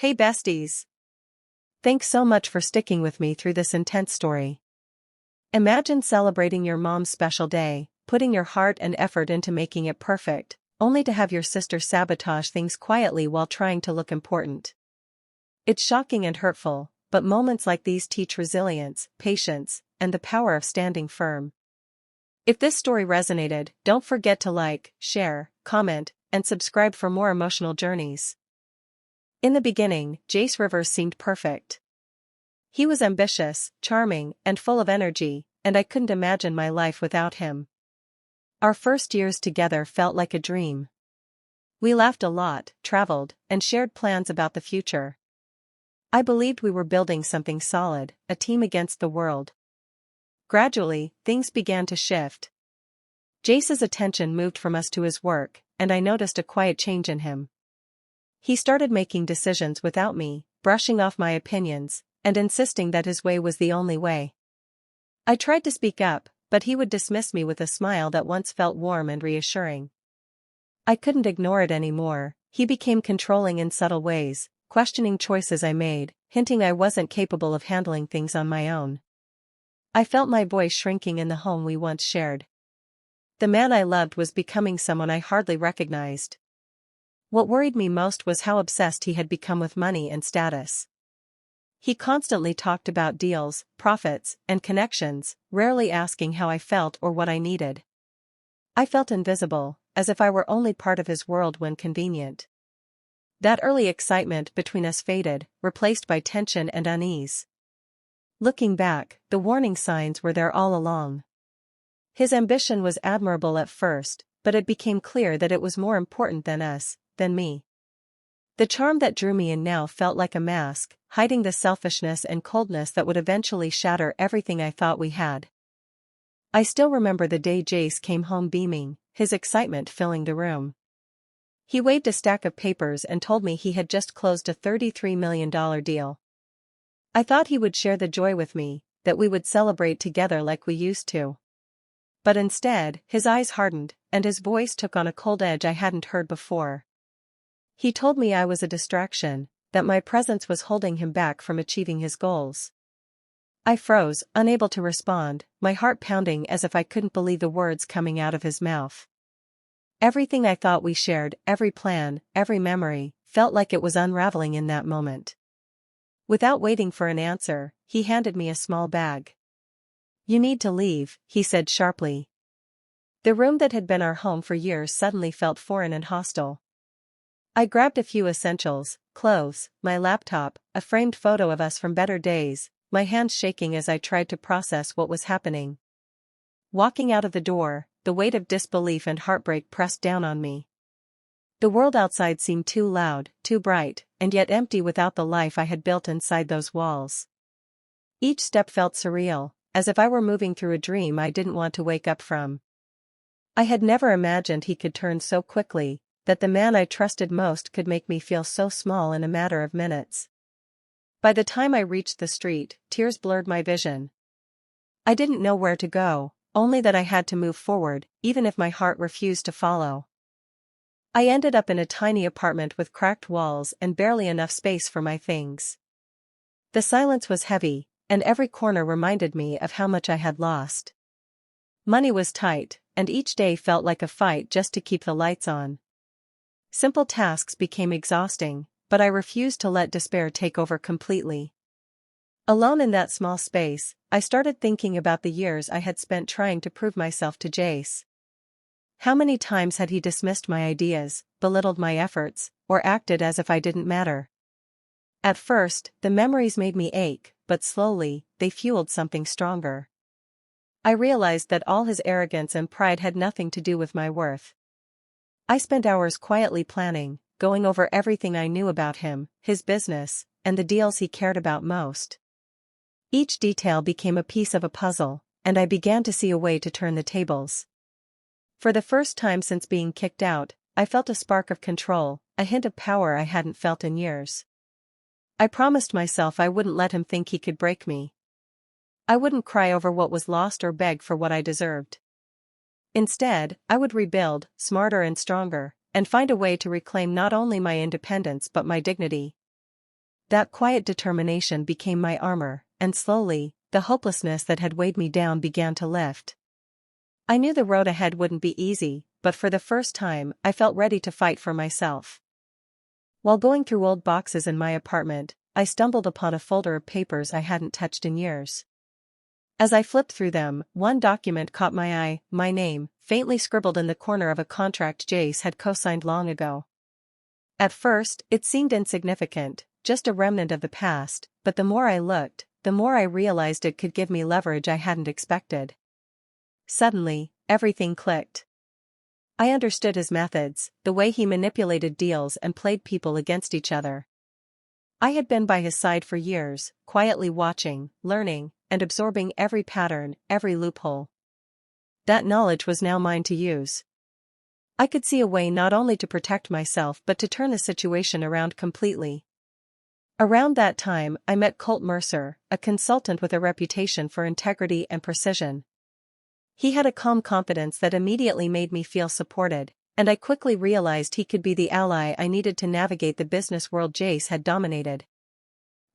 Hey besties! Thanks so much for sticking with me through this intense story. Imagine celebrating your mom's special day, putting your heart and effort into making it perfect, only to have your sister sabotage things quietly while trying to look important. It's shocking and hurtful, but moments like these teach resilience, patience, and the power of standing firm. If this story resonated, don't forget to like, share, comment, and subscribe for more emotional journeys. In the beginning, Jace Rivers seemed perfect. He was ambitious, charming, and full of energy, and I couldn't imagine my life without him. Our first years together felt like a dream. We laughed a lot, traveled, and shared plans about the future. I believed we were building something solid, a team against the world. Gradually, things began to shift. Jace's attention moved from us to his work, and I noticed a quiet change in him. He started making decisions without me, brushing off my opinions, and insisting that his way was the only way. I tried to speak up, but he would dismiss me with a smile that once felt warm and reassuring. I couldn't ignore it anymore. He became controlling in subtle ways, questioning choices I made, hinting I wasn't capable of handling things on my own. I felt my voice shrinking in the home we once shared. The man I loved was becoming someone I hardly recognized. What worried me most was how obsessed he had become with money and status. He constantly talked about deals, profits, and connections, rarely asking how I felt or what I needed. I felt invisible, as if I were only part of his world when convenient. That early excitement between us faded, replaced by tension and unease. Looking back, the warning signs were there all along. His ambition was admirable at first, but it became clear that it was more important than me. The charm that drew me in now felt like a mask, hiding the selfishness and coldness that would eventually shatter everything I thought we had. I still remember the day Jace came home beaming, his excitement filling the room. He waved a stack of papers and told me he had just closed a $33 million deal. I thought he would share the joy with me, that we would celebrate together like we used to. But instead, his eyes hardened, and his voice took on a cold edge I hadn't heard before. He told me I was a distraction, that my presence was holding him back from achieving his goals. I froze, unable to respond, my heart pounding as if I couldn't believe the words coming out of his mouth. Everything I thought we shared, every plan, every memory, felt like it was unraveling in that moment. Without waiting for an answer, he handed me a small bag. "You need to leave," he said sharply. The room that had been our home for years suddenly felt foreign and hostile. I grabbed a few essentials, clothes, my laptop, a framed photo of us from better days, my hands shaking as I tried to process what was happening. Walking out of the door, the weight of disbelief and heartbreak pressed down on me. The world outside seemed too loud, too bright, and yet empty without the life I had built inside those walls. Each step felt surreal, as if I were moving through a dream I didn't want to wake up from. I had never imagined he could turn so quickly, that the man I trusted most could make me feel so small in a matter of minutes. By the time I reached the street, tears blurred my vision. I didn't know where to go, only that I had to move forward, even if my heart refused to follow. I ended up in a tiny apartment with cracked walls and barely enough space for my things. The silence was heavy, and every corner reminded me of how much I had lost. Money was tight, and each day felt like a fight just to keep the lights on. Simple tasks became exhausting, but I refused to let despair take over completely. Alone in that small space, I started thinking about the years I had spent trying to prove myself to Jace. How many times had he dismissed my ideas, belittled my efforts, or acted as if I didn't matter? At first, the memories made me ache, but slowly, they fueled something stronger. I realized that all his arrogance and pride had nothing to do with my worth. I spent hours quietly planning, going over everything I knew about him, his business, and the deals he cared about most. Each detail became a piece of a puzzle, and I began to see a way to turn the tables. For the first time since being kicked out, I felt a spark of control, a hint of power I hadn't felt in years. I promised myself I wouldn't let him think he could break me. I wouldn't cry over what was lost or beg for what I deserved. Instead, I would rebuild, smarter and stronger, and find a way to reclaim not only my independence but my dignity. That quiet determination became my armor, and slowly, the hopelessness that had weighed me down began to lift. I knew the road ahead wouldn't be easy, but for the first time, I felt ready to fight for myself. While going through old boxes in my apartment, I stumbled upon a folder of papers I hadn't touched in years. As I flipped through them, one document caught my eye, my name, faintly scribbled in the corner of a contract Jace had co-signed long ago. At first, it seemed insignificant, just a remnant of the past, but the more I looked, the more I realized it could give me leverage I hadn't expected. Suddenly, everything clicked. I understood his methods, the way he manipulated deals and played people against each other. I had been by his side for years, quietly watching, learning, and absorbing every pattern, every loophole. That knowledge was now mine to use. I could see a way not only to protect myself but to turn the situation around completely. Around that time, I met Colt Mercer, a consultant with a reputation for integrity and precision. He had a calm confidence that immediately made me feel supported, and I quickly realized he could be the ally I needed to navigate the business world Jace had dominated.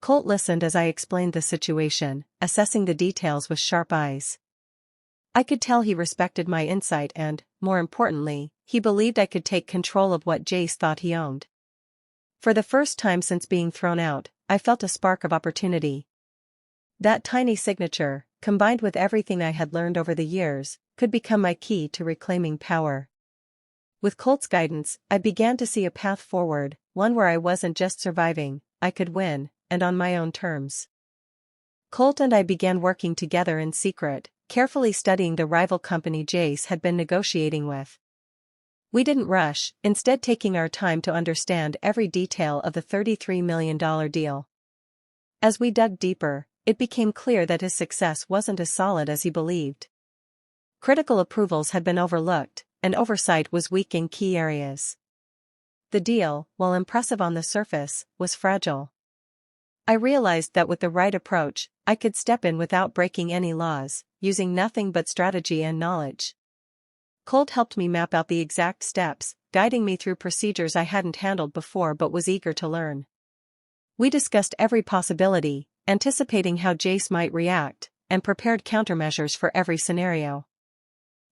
Colt listened as I explained the situation, assessing the details with sharp eyes. I could tell he respected my insight and, more importantly, he believed I could take control of what Jace thought he owned. For the first time since being thrown out, I felt a spark of opportunity. That tiny signature, combined with everything I had learned over the years, could become my key to reclaiming power. With Colt's guidance, I began to see a path forward, one where I wasn't just surviving, I could win, and on my own terms. Colt and I began working together in secret, carefully studying the rival company Jace had been negotiating with. We didn't rush, instead taking our time to understand every detail of the $33 million deal. As we dug deeper, it became clear that his success wasn't as solid as he believed. Critical approvals had been overlooked, and oversight was weak in key areas. The deal, while impressive on the surface, was fragile. I realized that with the right approach, I could step in without breaking any laws, using nothing but strategy and knowledge. Colt helped me map out the exact steps, guiding me through procedures I hadn't handled before but was eager to learn. We discussed every possibility, anticipating how Jace might react, and prepared countermeasures for every scenario.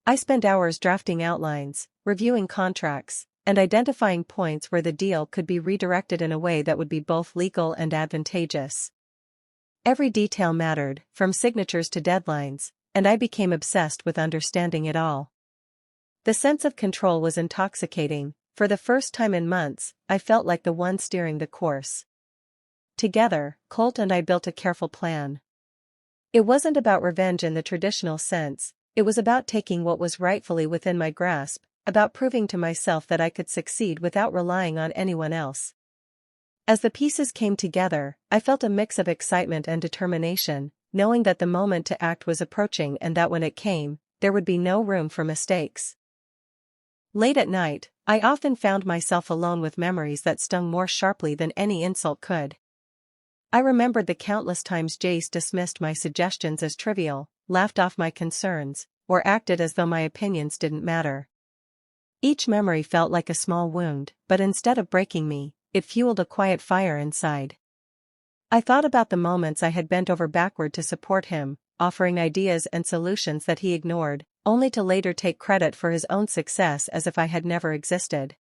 I spent hours drafting outlines, reviewing contracts, and identifying points where the deal could be redirected in a way that would be both legal and advantageous. Every detail mattered, from signatures to deadlines, and I became obsessed with understanding it all. The sense of control was intoxicating. For the first time in months, I felt like the one steering the course. Together, Colt and I built a careful plan. It wasn't about revenge in the traditional sense, it was about taking what was rightfully within my grasp, about proving to myself that I could succeed without relying on anyone else. As the pieces came together, I felt a mix of excitement and determination, knowing that the moment to act was approaching and that when it came, there would be no room for mistakes. Late at night, I often found myself alone with memories that stung more sharply than any insult could. I remembered the countless times Jace dismissed my suggestions as trivial, laughed off my concerns, or acted as though my opinions didn't matter. Each memory felt like a small wound, but instead of breaking me, it fueled a quiet fire inside. I thought about the moments I had bent over backward to support him, offering ideas and solutions that he ignored, only to later take credit for his own success as if I had never existed.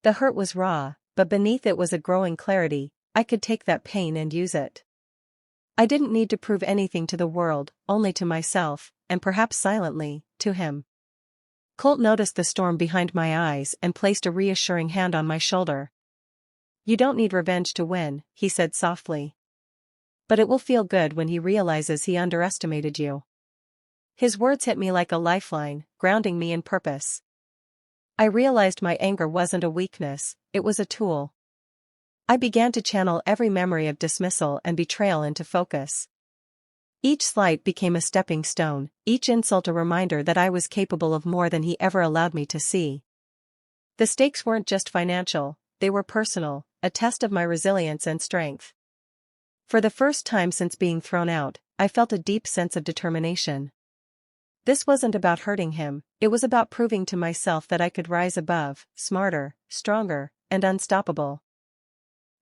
The hurt was raw, but beneath it was a growing clarity. I could take that pain and use it. I didn't need to prove anything to the world, only to myself, and perhaps silently, to him. Colt noticed the storm behind my eyes and placed a reassuring hand on my shoulder. "You don't need revenge to win," he said softly. "But it will feel good when he realizes he underestimated you." His words hit me like a lifeline, grounding me in purpose. I realized my anger wasn't a weakness, it was a tool. I began to channel every memory of dismissal and betrayal into focus. Each slight became a stepping stone, each insult a reminder that I was capable of more than he ever allowed me to see. The stakes weren't just financial, they were personal, a test of my resilience and strength. For the first time since being thrown out, I felt a deep sense of determination. This wasn't about hurting him, it was about proving to myself that I could rise above, smarter, stronger, and unstoppable.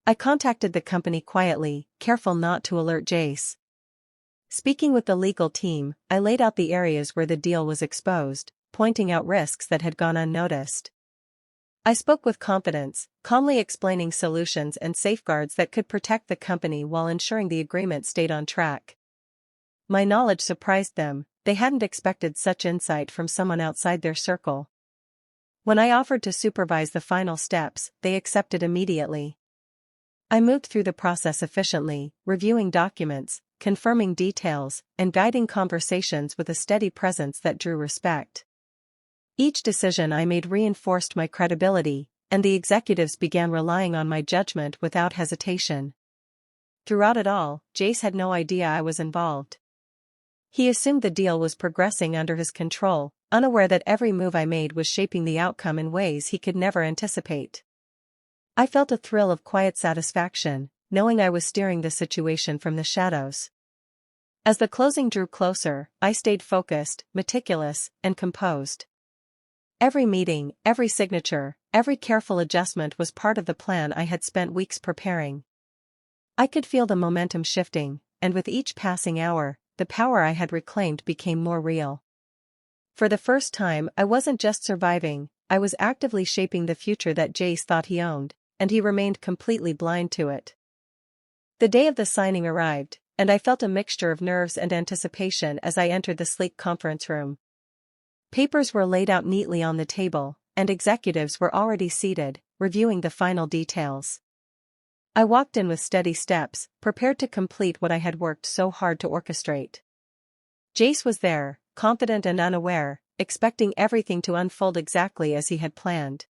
I contacted the company quietly, careful not to alert Jace. Speaking with the legal team, I laid out the areas where the deal was exposed, pointing out risks that had gone unnoticed. I spoke with confidence, calmly explaining solutions and safeguards that could protect the company while ensuring the agreement stayed on track. My knowledge surprised them. They hadn't expected such insight from someone outside their circle. When I offered to supervise the final steps, they accepted immediately. I moved through the process efficiently, reviewing documents, confirming details, and guiding conversations with a steady presence that drew respect. Each decision I made reinforced my credibility, and the executives began relying on my judgment without hesitation. Throughout it all, Jace had no idea I was involved. He assumed the deal was progressing under his control, unaware that every move I made was shaping the outcome in ways he could never anticipate. I felt a thrill of quiet satisfaction, knowing I was steering the situation from the shadows. As the closing drew closer, I stayed focused, meticulous, and composed. Every meeting, every signature, every careful adjustment was part of the plan I had spent weeks preparing. I could feel the momentum shifting, and with each passing hour, the power I had reclaimed became more real. For the first time, I wasn't just surviving, I was actively shaping the future that Jace thought he owned, and he remained completely blind to it. The day of the signing arrived, and I felt a mixture of nerves and anticipation as I entered the sleek conference room. Papers were laid out neatly on the table, and executives were already seated, reviewing the final details. I walked in with steady steps, prepared to complete what I had worked so hard to orchestrate. Jace was there, confident and unaware, expecting everything to unfold exactly as he had planned.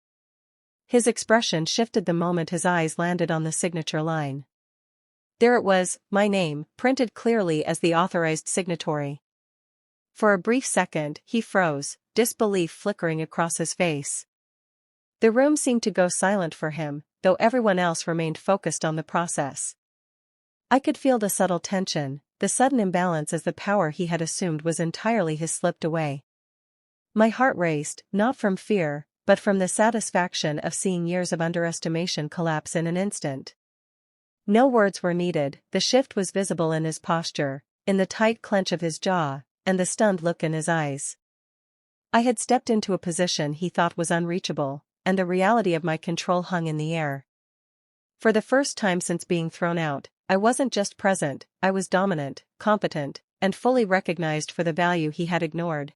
His expression shifted the moment his eyes landed on the signature line. There it was, my name, printed clearly as the authorized signatory. For a brief second, he froze, disbelief flickering across his face. The room seemed to go silent for him, though everyone else remained focused on the process. I could feel the subtle tension, the sudden imbalance as the power he had assumed was entirely his slipped away. My heart raced, not from fear, but from the satisfaction of seeing years of underestimation collapse in an instant. No words were needed, the shift was visible in his posture, in the tight clench of his jaw, and the stunned look in his eyes. I had stepped into a position he thought was unreachable, and the reality of my control hung in the air. For the first time since being thrown out, I wasn't just present, I was dominant, competent, and fully recognized for the value he had ignored.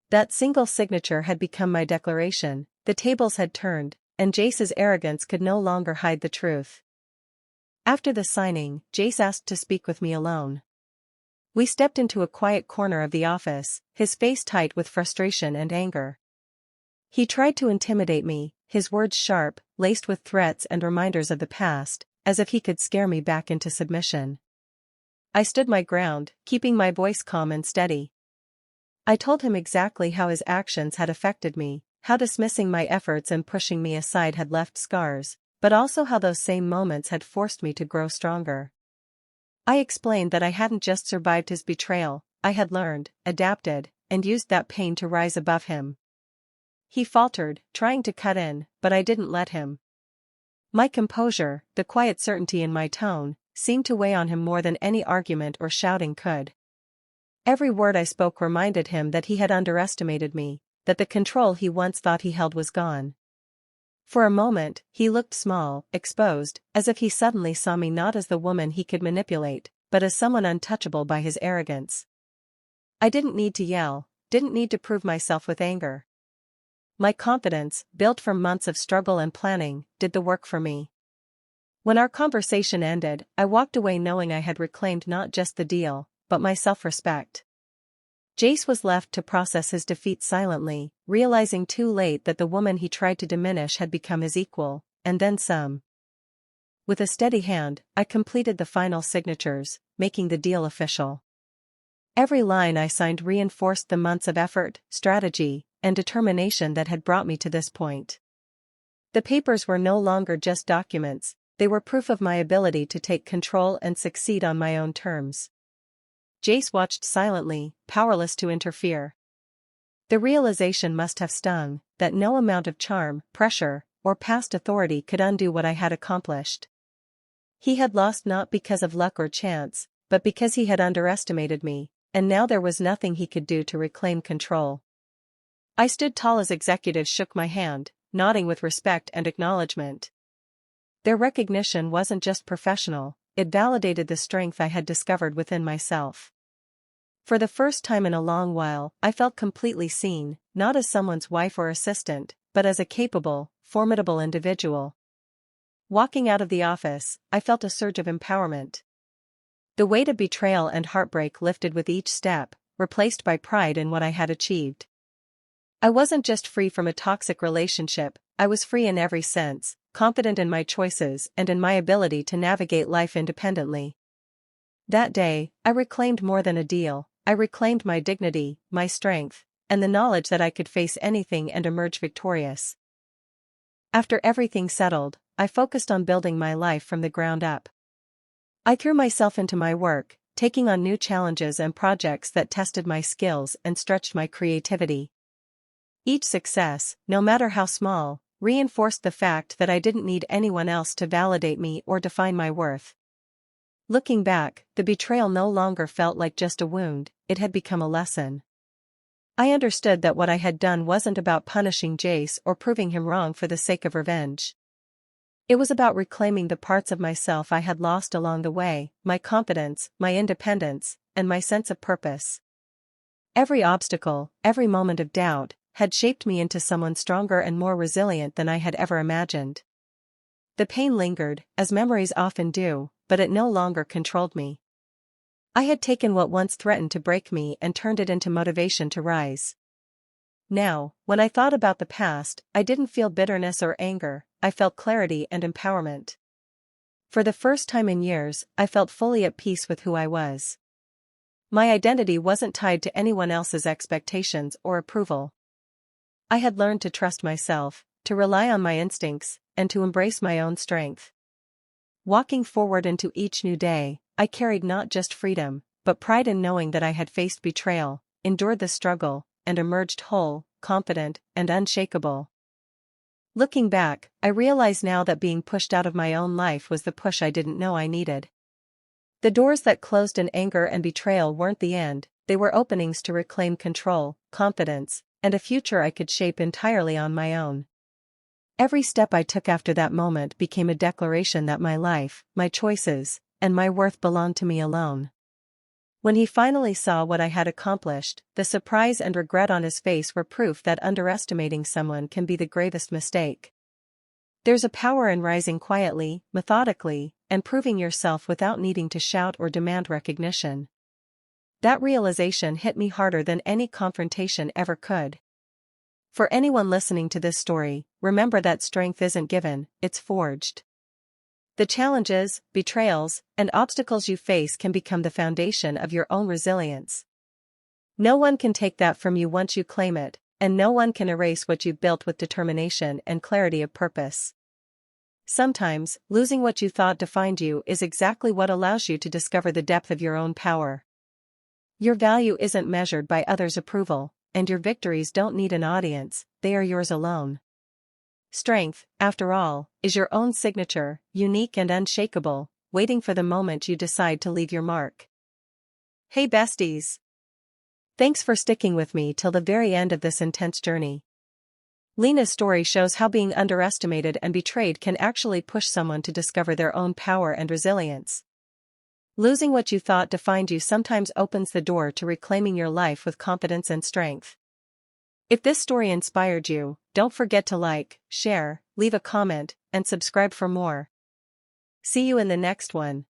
That single signature had become my declaration, the tables had turned, and Jace's arrogance could no longer hide the truth. After the signing, Jace asked to speak with me alone. We stepped into a quiet corner of the office, his face tight with frustration and anger. He tried to intimidate me, his words sharp, laced with threats and reminders of the past, as if he could scare me back into submission. I stood my ground, keeping my voice calm and steady. I told him exactly how his actions had affected me, how dismissing my efforts and pushing me aside had left scars, but also how those same moments had forced me to grow stronger. I explained that I hadn't just survived his betrayal, I had learned, adapted, and used that pain to rise above him. He faltered, trying to cut in, but I didn't let him. My composure, the quiet certainty in my tone, seemed to weigh on him more than any argument or shouting could. Every word I spoke reminded him that he had underestimated me, that the control he once thought he held was gone. For a moment, he looked small, exposed, as if he suddenly saw me not as the woman he could manipulate, but as someone untouchable by his arrogance. I didn't need to yell, didn't need to prove myself with anger. My confidence, built from months of struggle and planning, did the work for me. When our conversation ended, I walked away knowing I had reclaimed not just the deal, but my self-respect. Jace was left to process his defeat silently, realizing too late that the woman he tried to diminish had become his equal, and then some. With a steady hand, I completed the final signatures, making the deal official. Every line I signed reinforced the months of effort, strategy, and determination that had brought me to this point. The papers were no longer just documents, they were proof of my ability to take control and succeed on my own terms. Jace watched silently, powerless to interfere. The realization must have stung, that no amount of charm, pressure, or past authority could undo what I had accomplished. He had lost not because of luck or chance, but because he had underestimated me, and now there was nothing he could do to reclaim control. I stood tall as executives shook my hand, nodding with respect and acknowledgement. Their recognition wasn't just professional, it validated the strength I had discovered within myself. For the first time in a long while, I felt completely seen, not as someone's wife or assistant, but as a capable, formidable individual. Walking out of the office, I felt a surge of empowerment. The weight of betrayal and heartbreak lifted with each step, replaced by pride in what I had achieved. I wasn't just free from a toxic relationship, I was free in every sense, confident in my choices and in my ability to navigate life independently. That day, I reclaimed more than a deal, I reclaimed my dignity, my strength, and the knowledge that I could face anything and emerge victorious. After everything settled, I focused on building my life from the ground up. I threw myself into my work, taking on new challenges and projects that tested my skills and stretched my creativity. Each success, no matter how small, reinforced the fact that I didn't need anyone else to validate me or define my worth. Looking back, the betrayal no longer felt like just a wound, it had become a lesson. I understood that what I had done wasn't about punishing Jace or proving him wrong for the sake of revenge. It was about reclaiming the parts of myself I had lost along the way, my confidence, my independence, and my sense of purpose. Every obstacle, every moment of doubt, had shaped me into someone stronger and more resilient than I had ever imagined. The pain lingered, as memories often do, but it no longer controlled me. I had taken what once threatened to break me and turned it into motivation to rise. Now, when I thought about the past, I didn't feel bitterness or anger, I felt clarity and empowerment. For the first time in years, I felt fully at peace with who I was. My identity wasn't tied to anyone else's expectations or approval. I had learned to trust myself, to rely on my instincts, and to embrace my own strength. Walking forward into each new day, I carried not just freedom, but pride in knowing that I had faced betrayal, endured the struggle, and emerged whole, confident, and unshakable. Looking back, I realize now that being pushed out of my own life was the push I didn't know I needed. The doors that closed in anger and betrayal weren't the end, they were openings to reclaim control, confidence, and a future I could shape entirely on my own. Every step I took after that moment became a declaration that my life, my choices, and my worth belonged to me alone. When he finally saw what I had accomplished, the surprise and regret on his face were proof that underestimating someone can be the gravest mistake. There's a power in rising quietly, methodically, and proving yourself without needing to shout or demand recognition. That realization hit me harder than any confrontation ever could. For anyone listening to this story, remember that strength isn't given, it's forged. The challenges, betrayals, and obstacles you face can become the foundation of your own resilience. No one can take that from you once you claim it, and no one can erase what you've built with determination and clarity of purpose. Sometimes, losing what you thought defined you is exactly what allows you to discover the depth of your own power. Your value isn't measured by others' approval, and your victories don't need an audience, they are yours alone. Strength, after all, is your own signature, unique and unshakable, waiting for the moment you decide to leave your mark. Hey besties! Thanks for sticking with me till the very end of this intense journey. Lena's story shows how being underestimated and betrayed can actually push someone to discover their own power and resilience. Losing what you thought defined you sometimes opens the door to reclaiming your life with confidence and strength. If this story inspired you, don't forget to like, share, leave a comment, and subscribe for more. See you in the next one.